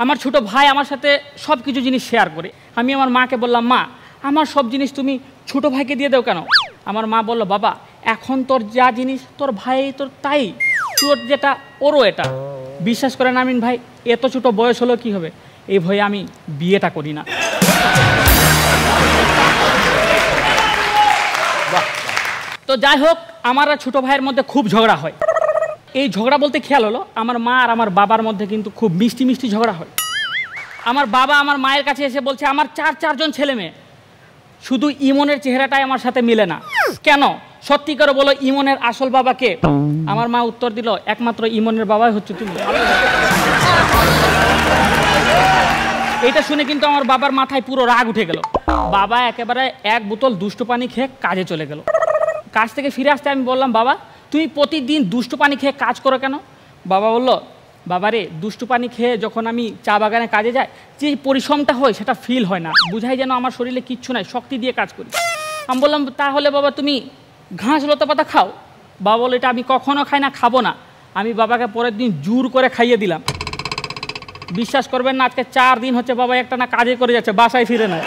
আমার ছোট ভাই আমার সাথে সব কিছু জিনিস শেয়ার করে। আমি আমার মাকে বললাম, মা আমার সব জিনিস তুমি ছোট ভাইকে দিয়ে দাও কেন? আমার মা বলল, বাবা এখন তোর যা জিনিস তোর ভাই তোর তাই, তোর যেটা ওরও এটা। বিশ্বাস করেন আমিন ভাই, এত ছোট বয়স হলো কি হবে, এই ভয়ে আমি বিয়েটা করি না। তো যাই হোক, আমার আর ছোট ভাইয়ের মধ্যে খুব ঝগড়া হয়। এই ঝগড়া বলতে খেয়াল হলো আমার মা আর আমার বাবার মধ্যে কিন্তু খুব মিষ্টি মিষ্টি ঝগড়া হয়। আমার বাবা আমার মায়ের কাছে এসে বলছে, আমার চারজন ছেলে মেয়ে, শুধু ইমনের চেহারাটাই আমার সাথে মিলে না। কেন, সত্যি করে বলো, ইমনের আসল বাবা কে? আমার মা উত্তর দিল, একমাত্র ইমনের বাবাই হচ্ছে তুমি। এটা শুনে কিন্তু আমার বাবার মাথায় পুরো রাগ উঠে গেল। বাবা একেবারে এক বোতল দুষ্টু পানি খেয়ে কাজে চলে গেল। কাজ থেকে ফিরে আসতে আমি বললাম, বাবা তুমি প্রতিদিন দুষ্টু পানি খেয়ে কাজ করো কেন? বাবা বলল, বাবারে দুষ্টু পানি খেয়ে যখন আমি চা বাগানে কাজে যাই, যে পরিশ্রমটা হয় সেটা ফিল হয় না, বুঝাই যেন আমার শরীরে কিচ্ছু নাই, শক্তি দিয়ে কাজ করি। আমি বললাম, তাহলে বাবা তুমি ঘাস লতা পাতা খাও। বাবা বলল, এটা আমি কখনো খাই না, খাবো না। আমি বাবাকে পরের দিন জোর করে খাইয়ে দিলাম। বিশ্বাস করবেন না, আজকে 4 দিন হচ্ছে বাবা একটা না কাজে করে যাচ্ছে, বাসায় ফিরে নেয়।